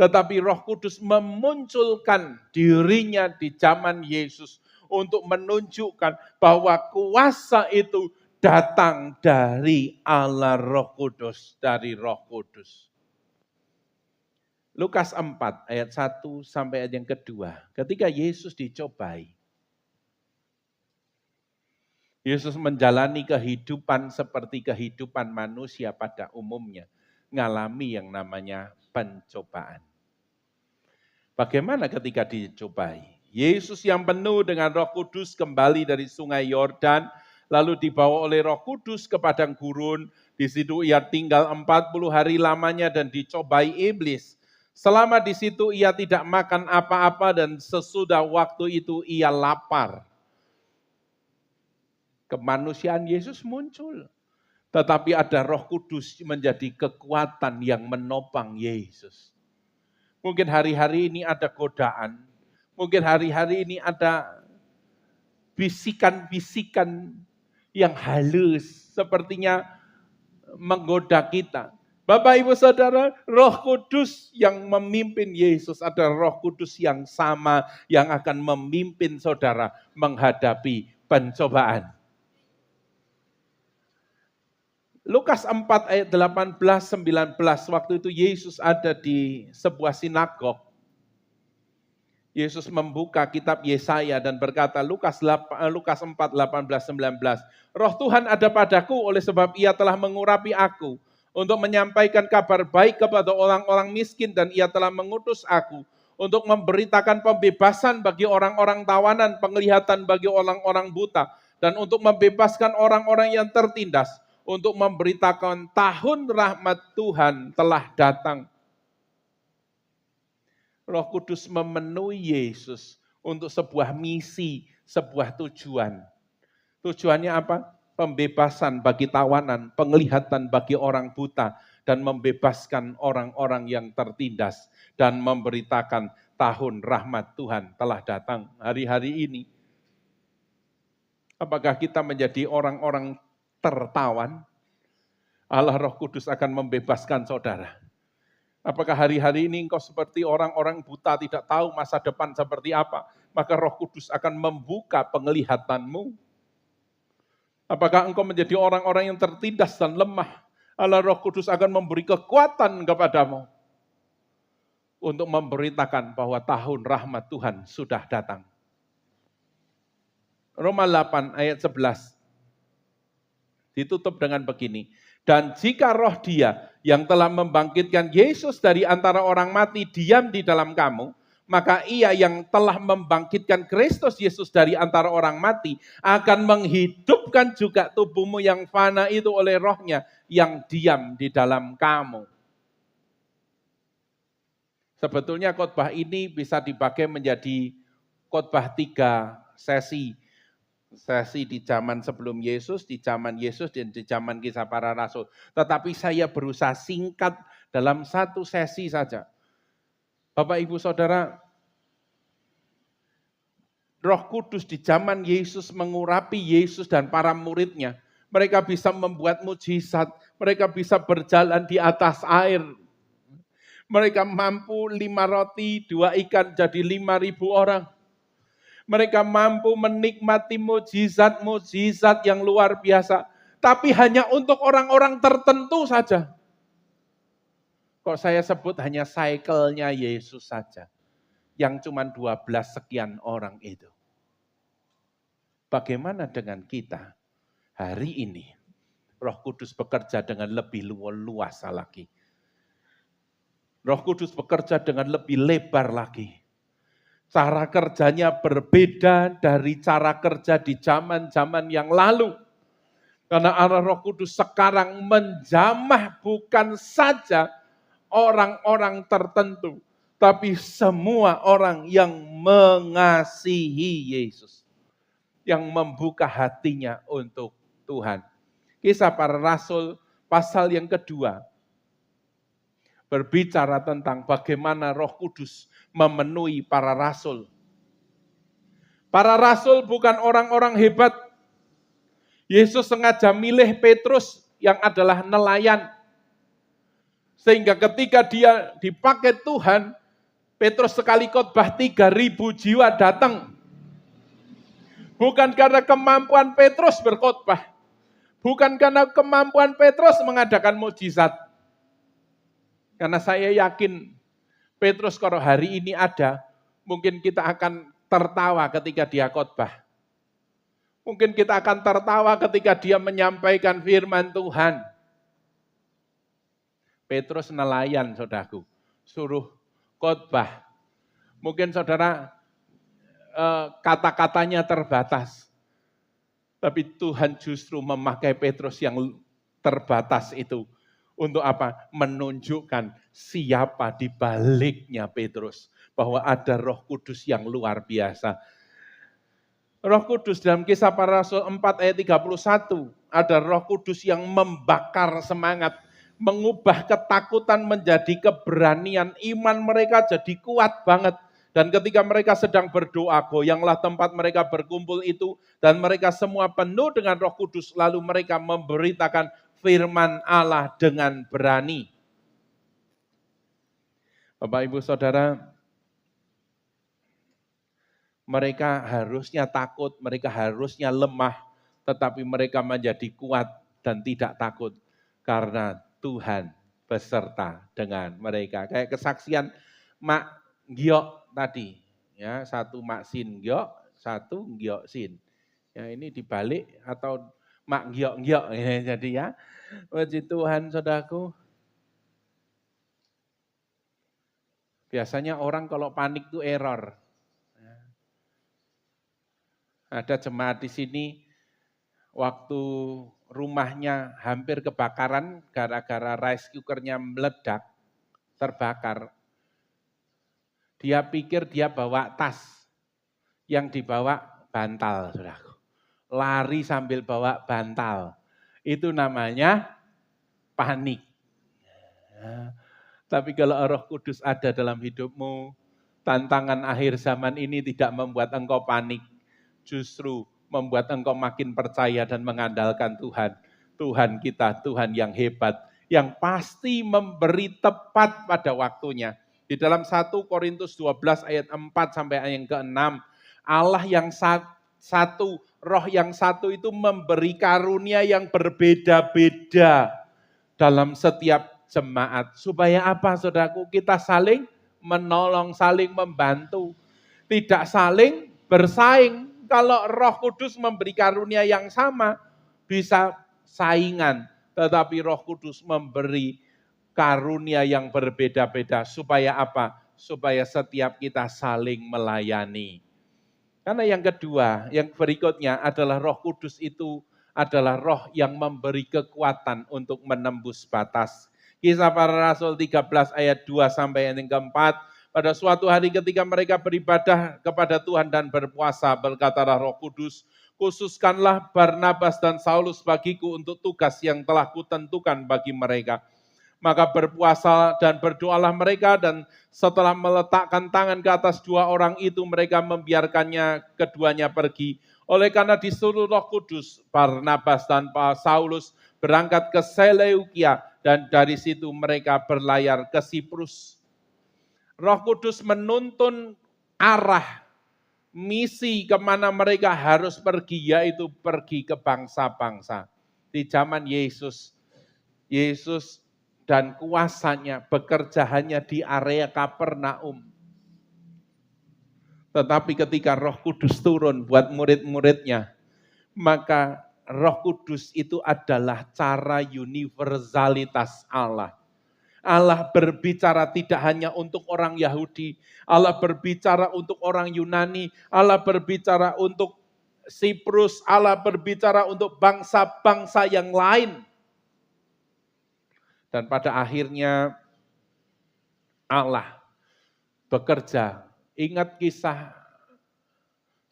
Tetapi Roh Kudus memunculkan dirinya di zaman Yesus untuk menunjukkan bahwa kuasa itu datang dari Allah Roh Kudus, dari Roh Kudus. Lukas 4 ayat 1 sampai ayat yang kedua. Ketika Yesus dicobai, Yesus menjalani kehidupan seperti kehidupan manusia pada umumnya, ngalami yang namanya pencobaan. Bagaimana ketika dicobai? Yesus yang penuh dengan Roh Kudus kembali dari sungai Yordan, lalu dibawa oleh Roh Kudus ke padang gurun. Di situ ia tinggal 40 hari lamanya dan dicobai iblis. Selama di situ ia tidak makan apa-apa dan sesudah waktu itu ia lapar. Kemanusiaan Yesus muncul. Tetapi ada Roh Kudus menjadi kekuatan yang menopang Yesus. Mungkin hari-hari ini ada godaan. Mungkin hari-hari ini ada bisikan-bisikan yang halus. Sepertinya menggoda kita. Bapak, Ibu, Saudara, Roh Kudus yang memimpin Yesus adalah Roh Kudus yang sama yang akan memimpin saudara menghadapi pencobaan. Lukas 4 ayat 18-19, waktu itu Yesus ada di sebuah sinagog. Yesus membuka kitab Yesaya dan berkata, Lukas 4, 18-19, Roh Tuhan ada padaku oleh sebab ia telah mengurapi aku untuk menyampaikan kabar baik kepada orang-orang miskin dan ia telah mengutus aku untuk memberitakan pembebasan bagi orang-orang tawanan, penglihatan bagi orang-orang buta, dan untuk membebaskan orang-orang yang tertindas, untuk memberitakan tahun rahmat Tuhan telah datang. Roh Kudus memenuhi Yesus untuk sebuah misi, sebuah tujuan. Tujuannya apa? Pembebasan bagi tawanan, penglihatan bagi orang buta, dan membebaskan orang-orang yang tertindas, dan memberitakan tahun rahmat Tuhan telah datang. Hari-hari ini, apakah kita menjadi orang-orang tertawan? Allah Roh Kudus akan membebaskan saudara. Apakah hari-hari ini engkau seperti orang-orang buta tidak tahu masa depan seperti apa? Maka Roh Kudus akan membuka penglihatanmu. Apakah engkau menjadi orang-orang yang tertindas dan lemah? Allah Roh Kudus akan memberi kekuatan kepadamu untuk memberitakan bahwa tahun rahmat Tuhan sudah datang. Roma 8 ayat 11 ditutup dengan begini. Dan jika roh Dia yang telah membangkitkan Yesus dari antara orang mati diam di dalam kamu, maka Ia yang telah membangkitkan Kristus Yesus dari antara orang mati akan menghidupkan juga tubuhmu yang fana itu oleh rohnya yang diam di dalam kamu. Sebetulnya khotbah ini bisa dibagi menjadi khotbah 3 sesi. Sesi di zaman sebelum Yesus, di zaman Yesus, dan di zaman Kisah Para Rasul. Tetapi saya berusaha singkat dalam satu sesi saja. Bapak, Ibu, Saudara, Roh Kudus di zaman Yesus mengurapi Yesus dan para muridnya. Mereka bisa membuat mujizat, mereka bisa berjalan di atas air. Mereka mampu 5 roti, 2 ikan jadi 5.000 orang. Mereka mampu menikmati mujizat-mujizat yang luar biasa. Tapi hanya untuk orang-orang tertentu saja. Kok saya sebut hanya cycle-nya Yesus saja. Yang cuma 12 sekian orang itu. Bagaimana dengan kita hari ini? Roh Kudus bekerja dengan lebih luas lagi. Roh Kudus bekerja dengan lebih lebar lagi. Cara kerjanya berbeda dari cara kerja di zaman-zaman yang lalu. Karena Allah Roh Kudus sekarang menjamah bukan saja orang-orang tertentu, tapi semua orang yang mengasihi Yesus. Yang membuka hatinya untuk Tuhan. Kisah Para Rasul pasal yang kedua. Berbicara tentang bagaimana Roh Kudus memenuhi para rasul. Para rasul bukan orang-orang hebat. Yesus sengaja milih Petrus yang adalah nelayan. Sehingga ketika dia dipakai Tuhan, Petrus sekali khotbah 3.000 jiwa datang. Bukan karena kemampuan Petrus berkhotbah. Bukan karena kemampuan Petrus mengadakan mujizat. Karena saya yakin Petrus kalau hari ini ada, mungkin kita akan tertawa ketika dia khotbah. Mungkin kita akan tertawa ketika dia menyampaikan firman Tuhan. Petrus nelayan, saudaraku, suruh khotbah. Mungkin saudara kata-katanya terbatas. Tapi Tuhan justru memakai Petrus yang terbatas itu. Untuk apa? Menunjukkan siapa di baliknya Petrus. Bahwa ada Roh Kudus yang luar biasa. Roh Kudus dalam Kisah Para Rasul 4 ayat 31. Ada Roh Kudus yang membakar semangat. Mengubah ketakutan menjadi keberanian. Iman mereka jadi kuat banget. Dan ketika mereka sedang berdoa, goyanglah tempat mereka berkumpul itu. Dan mereka semua penuh dengan Roh Kudus. Lalu mereka memberitakan firman Allah dengan berani. Bapak, Ibu, Saudara, mereka harusnya takut, mereka harusnya lemah, tetapi mereka menjadi kuat dan tidak takut karena Tuhan beserta dengan mereka. Kayak kesaksian Mak Giok tadi, ya, satu Mak Sin Giok, satu Giok Sin. Ya, ini dibalik atau Mak Giok-giok ya, jadi ya. Puji Tuhan, saudaraku. Biasanya orang kalau panik itu error. Ada jemaat di sini waktu rumahnya hampir kebakaran gara-gara rice cookernya meledak, terbakar. Dia pikir dia bawa tas, yang dibawa bantal, saudaraku. Lari sambil bawa bantal. Itu namanya panik. Ya. Tapi kalau Roh Kudus ada dalam hidupmu, tantangan akhir zaman ini tidak membuat engkau panik. Justru membuat engkau makin percaya dan mengandalkan Tuhan. Tuhan kita, Tuhan yang hebat, yang pasti memberi tepat pada waktunya. Di dalam 1 Korintus 12 ayat 4 sampai ayat yang ke-6, Allah yang satu, roh yang satu itu memberi karunia yang berbeda-beda dalam setiap jemaat. Supaya apa saudaraku? Kita saling menolong, saling membantu. Tidak saling bersaing. Kalau Roh Kudus memberi karunia yang sama, bisa saingan. Tetapi Roh Kudus memberi karunia yang berbeda-beda. Supaya apa? Supaya setiap kita saling melayani. Karena yang kedua, yang berikutnya adalah Roh Kudus itu adalah roh yang memberi kekuatan untuk menembus batas. Kisah Para Rasul 13 ayat 2 sampai yang keempat. Pada suatu hari ketika mereka beribadah kepada Tuhan dan berpuasa, berkatalah Roh Kudus, khususkanlah Barnabas dan Saulus bagiku untuk tugas yang telah kutentukan bagi mereka. Maka berpuasa dan berdoalah mereka, dan setelah meletakkan tangan ke atas dua orang itu, mereka membiarkannya keduanya pergi. Oleh karena disuruh Roh Kudus, Barnabas dan Saulus berangkat ke Seleukia, dan dari situ mereka berlayar ke Siprus. Roh Kudus menuntun arah misi kemana mereka harus pergi, yaitu pergi ke bangsa-bangsa. Di zaman Yesus dan kuasanya bekerja hanya di area Kapernaum. Tetapi ketika Roh Kudus turun buat murid-muridnya, maka Roh Kudus itu adalah cara universalitas Allah. Allah berbicara tidak hanya untuk orang Yahudi, Allah berbicara untuk orang Yunani, Allah berbicara untuk Siprus, Allah berbicara untuk bangsa-bangsa yang lain. Dan pada akhirnya Allah bekerja. Ingat kisah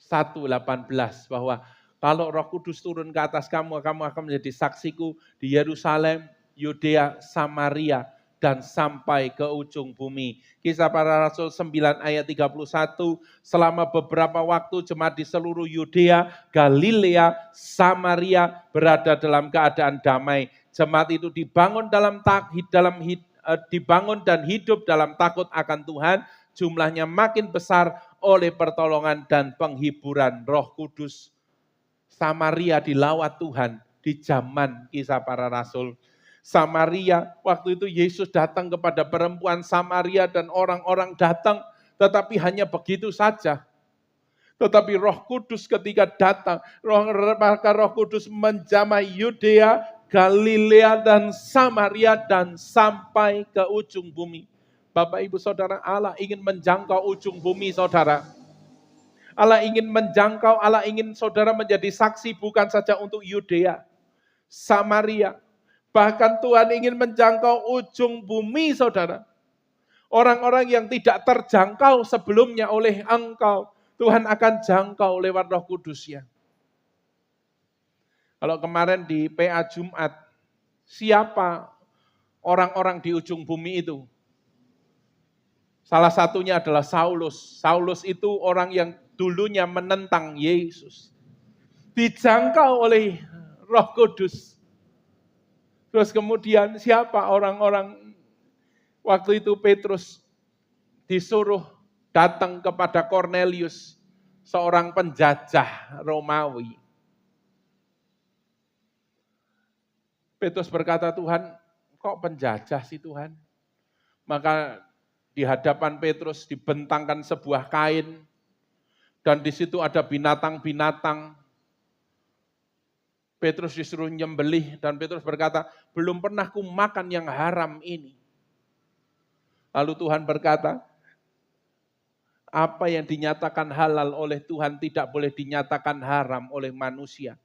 1:18 bahwa kalau Roh Kudus turun ke atas kamu akan menjadi saksiku di Yerusalem, Yudea, Samaria, dan sampai ke ujung bumi. Kisah Para Rasul 9 ayat 31, selama beberapa waktu jemaat di seluruh Yudea, Galilea, Samaria berada dalam keadaan damai. Jemaat itu dibangun dibangun dan hidup dalam takut akan Tuhan, jumlahnya makin besar oleh pertolongan dan penghiburan Roh Kudus. Samaria dilawat Tuhan di zaman Kisah Para Rasul. Samaria, waktu itu Yesus datang kepada perempuan Samaria dan orang-orang datang, tetapi hanya begitu saja. Tetapi Roh Kudus ketika datang, maka Roh Kudus menjamah Yudea, Galilea dan Samaria dan sampai ke ujung bumi. Bapak Ibu Saudara, Allah ingin menjangkau ujung bumi saudara. Allah ingin menjangkau, Allah ingin saudara menjadi saksi bukan saja untuk Yudea, Samaria. Bahkan Tuhan ingin menjangkau ujung bumi saudara. Orang-orang yang tidak terjangkau sebelumnya oleh engkau, Tuhan akan jangkau lewat Roh Kudus-Nya. Kalau kemarin di PA Jumat, siapa orang-orang di ujung bumi itu? Salah satunya adalah Saulus. Saulus itu orang yang dulunya menentang Yesus. Dijangkau oleh Roh Kudus. Terus kemudian siapa orang-orang? Waktu itu Petrus disuruh datang kepada Kornelius, seorang penjajah Romawi. Petrus berkata, Tuhan, kok penjajah sih Tuhan? Maka di hadapan Petrus dibentangkan sebuah kain, dan di situ ada binatang-binatang. Petrus disuruh nyembelih, dan Petrus berkata, belum pernah ku makan yang haram ini. Lalu Tuhan berkata, apa yang dinyatakan halal oleh Tuhan tidak boleh dinyatakan haram oleh manusia.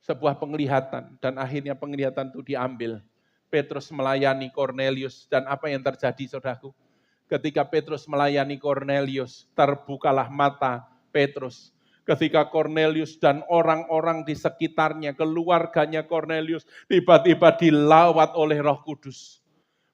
Sebuah penglihatan, dan akhirnya penglihatan itu diambil. Petrus melayani Kornelius, dan apa yang terjadi saudaraku? Ketika Petrus melayani Kornelius, terbukalah mata Petrus. Ketika Kornelius dan orang-orang di sekitarnya, keluarganya Kornelius, tiba-tiba dilawat oleh Roh Kudus.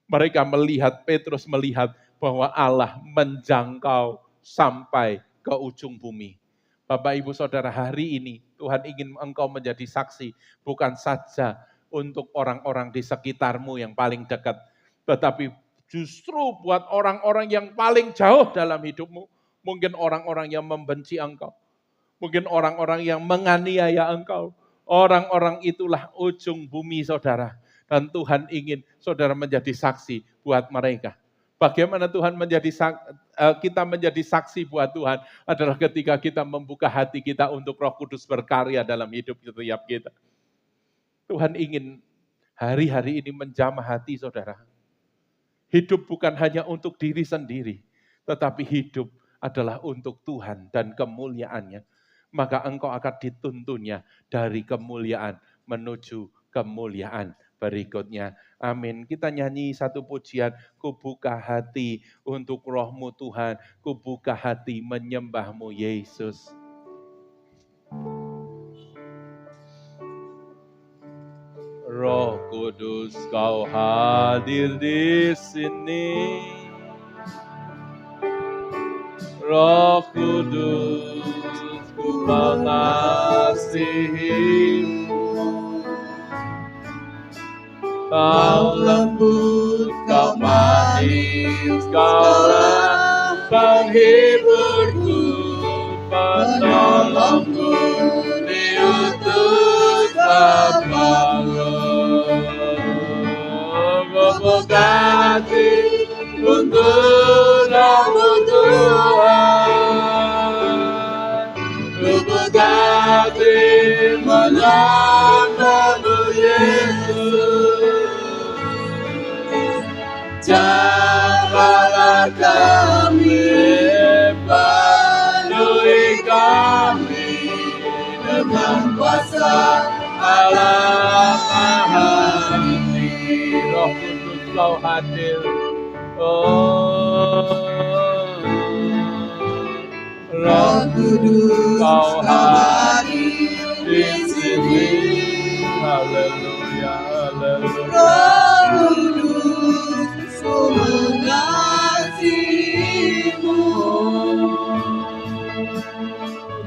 Mereka melihat, Petrus melihat bahwa Allah menjangkau sampai ke ujung bumi. Bapak Ibu Saudara, hari ini Tuhan ingin engkau menjadi saksi, bukan saja untuk orang-orang di sekitarmu yang paling dekat, tetapi justru buat orang-orang yang paling jauh dalam hidupmu. Mungkin orang-orang yang membenci engkau, mungkin orang-orang yang menganiaya engkau. Orang-orang itulah ujung bumi saudara. Dan Tuhan ingin saudara menjadi saksi buat mereka. Bagaimana Tuhan kita menjadi saksi buat Tuhan adalah ketika kita membuka hati kita untuk Roh Kudus berkarya dalam hidup setiap kita. Tuhan ingin hari-hari ini menjamah hati saudara. Hidup bukan hanya untuk diri sendiri, tetapi hidup adalah untuk Tuhan dan kemuliaan-Nya. Maka engkau akan dituntunnya dari kemuliaan menuju kemuliaan berikutnya. Amin. Kita nyanyi satu pujian, ku buka hati untuk Roh-Mu Tuhan, ku buka hati menyembah-Mu Yesus. Roh Kudus Kau hadir di sini. Roh Kudus ku mengasihi-Mu. Kau lembut, Kau manis, Kaulah penghiburku, penolongku, diutus Bapa-Ku. Buka hati untuk Roh-Mu Tuhan, buka hati menyembah-Mu Yesus. Jamahlah kami, penuhi kami dengan kuasa Allah Maha-Tinggi. Roh Kudus Kau hadir, Roh Kudus Kau hadir di sini. Haleluya, haleluya. Roh Kudus ku mengasihi-Mu.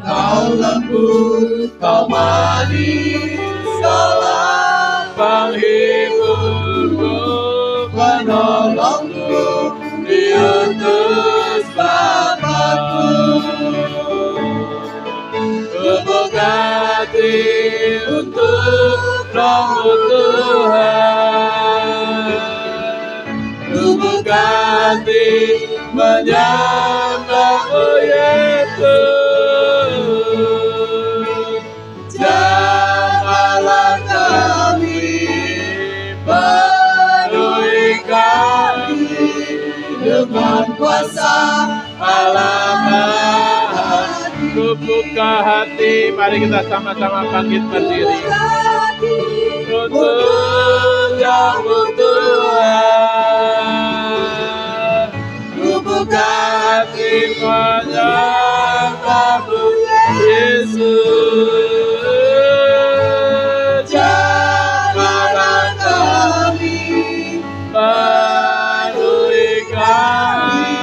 Kau lembut, Kau manis, Kaulah penghiburku, penolongku, diutus Bapa-Ku. Buka hati untuk Roh-Mu Tuhan, buka hati menyembah-Mu Yesus. Jamahlah kami, penuhi kami dengan kuasa Allah Maha-Tinggi. Buka hati, mari kita sama-sama bangkit berdiri. Untuk Roh-Mu Tuhan, buka hati menyembah-Mu Yesus. Jamahlah kami, penuhi kami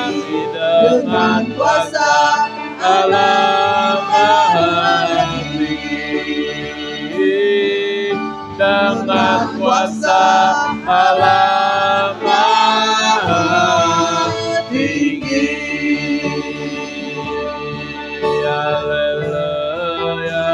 dengan kuasa Allah Maha-Tinggi, dengan kuasa Allah Maha-Tinggi. Haleluya.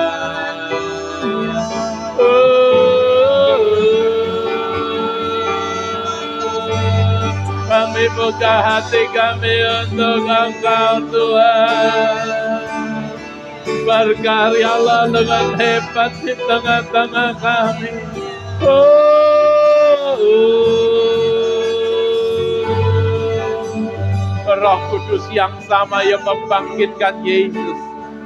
Kami buka hati kami untuk Engkau Tuhan. Berkaryalah dengan hebat di tengah-tengah kami. Roh Kudus yang sama yang membangkitkan Yesus.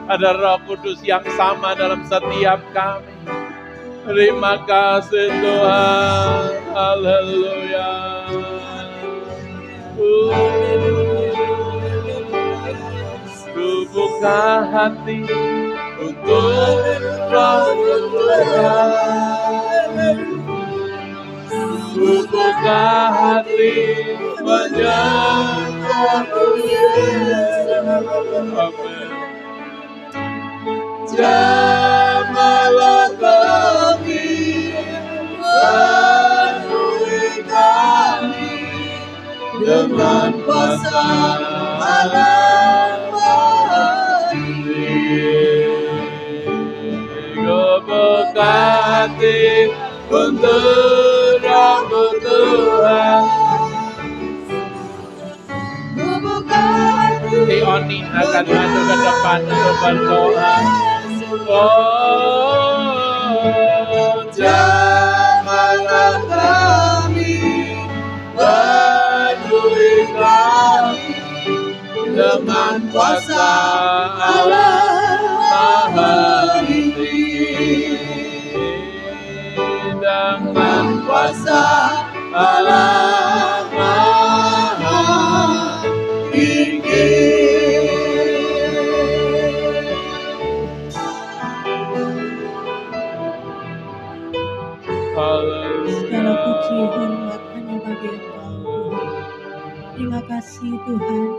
Ada Roh Kudus yang sama dalam setiap kami. Terima kasih Tuhan. Haleluya. Ku buka hati untuk Roh-Mu Tuhan. Ku buka hati menyembah-Mu Yesus. Amin. Jamahlah kami, dengan kuasa Allah Keberkati untuk nama Tuhan. Si Oni akan maju ke depan untuk berdoa. Oh, Jamahlah kami, penuhi kami dengan kuasa Allah Maha Tinggi. Dengan kuasa Allah Maha Tinggi. Segala puji hormat hanya bagi Engkau Tuhan. Terima kasih Tuhan,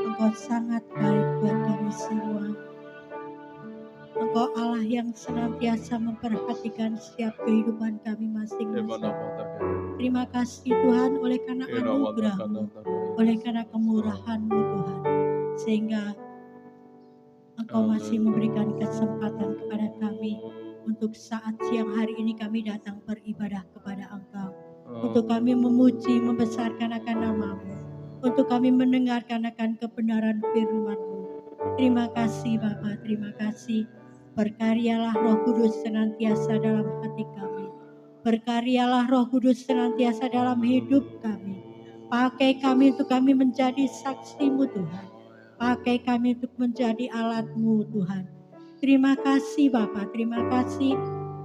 Engkau sangat baik buat kami semua. Engkau Allah yang senantiasa memperhatikan setiap kehidupan kami masing-masing. Terima kasih Tuhan oleh karena anugerah-Mu, oleh karena kemurahan-Mu Tuhan. Sehingga Engkau masih memberikan kesempatan kepada kami untuk saat siang hari ini kami datang beribadah kepada Engkau. Untuk kami memuji, membesarkan akan nama-Mu. Untuk kami mendengarkan akan kebenaran firman-Mu. Terima kasih Bapa, terima kasih. Berkaryalah Roh Kudus senantiasa dalam hati kami. Berkaryalah Roh Kudus senantiasa dalam hidup kami. Pakai kami untuk kami menjadi saksi-Mu Tuhan. Pakai kami untuk menjadi alat-Mu Tuhan. Terima kasih Bapa, terima kasih.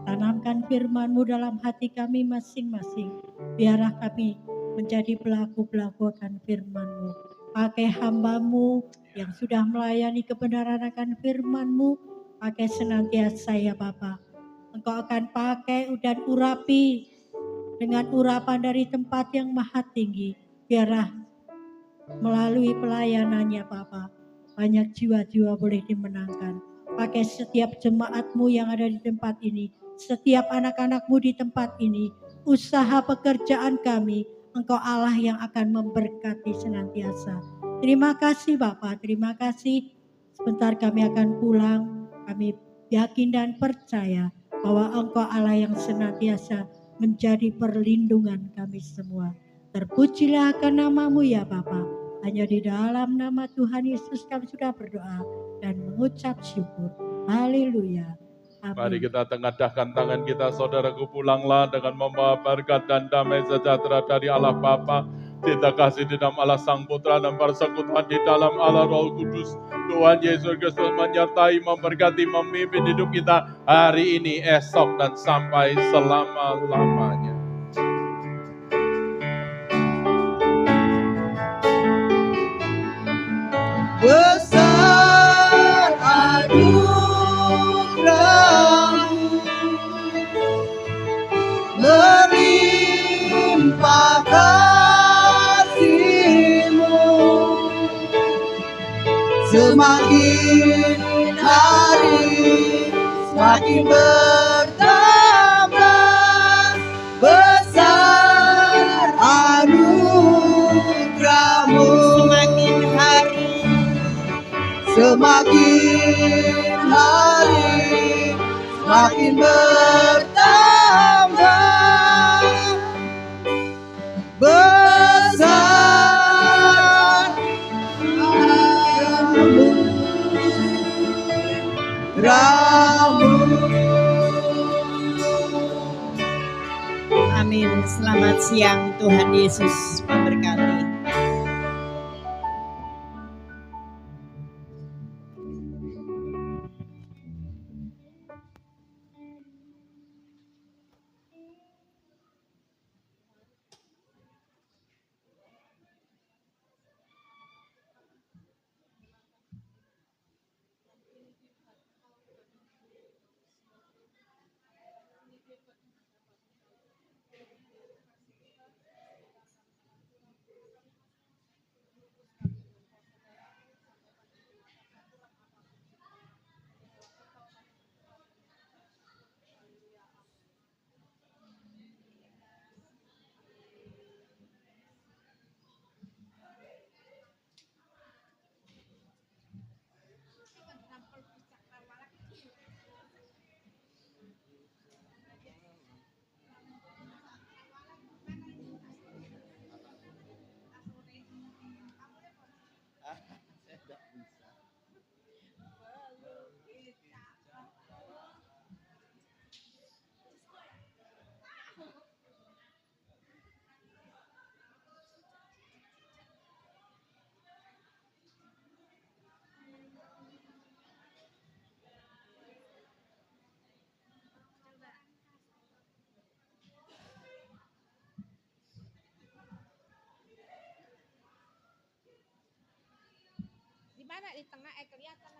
Tanamkan firman-Mu dalam hati kami masing-masing. Biarlah kami menjadi pelaku-pelaku akan firman-Mu. Pakai hamba-Mu yang sudah melayani kebenaran akan firman-Mu. Pakai senantiasa ya Bapa. Engkau akan pakai dan urapi dengan urapan dari tempat yang maha tinggi. Biarlah melalui pelayanannya Bapa, banyak jiwa-jiwa boleh dimenangkan. Pakai setiap jemaat-Mu yang ada di tempat ini, setiap anak-anak-Mu di tempat ini, usaha pekerjaan kami, Engkau Allah yang akan memberkati senantiasa. Terima kasih Bapa, terima kasih. Sebentar kami akan pulang, kami yakin dan percaya bahwa Engkau Allah yang senantiasa menjadi perlindungan kami semua. Terpujilah akan nama-Mu ya Bapa. Hanya di dalam nama Tuhan Yesus kami sudah berdoa dan mengucap syukur. Haleluya. Mari Amin. kita tengadahkan tangan kita, saudaraku, pulanglah dengan membawa berkat dan damai sejahtera dari Allah Bapa, cinta kasih di dalam Allah Sang Putra dan persekutuan di dalam Allah Roh Kudus. Tuhan Yesus Kristus menyertai, memberkati, memimpin hidup kita hari ini, esok, dan sampai selama-lamanya. Besar anugerah-Mu, melimpah kasih-Mu, semakin hari semakin bertambah. Besar anugerah-Mu, semakin hari semakin bertambah. Besar anugerah-Mu. Amin. Selamat siang, Tuhan Yesus memberkati. anak kelihatan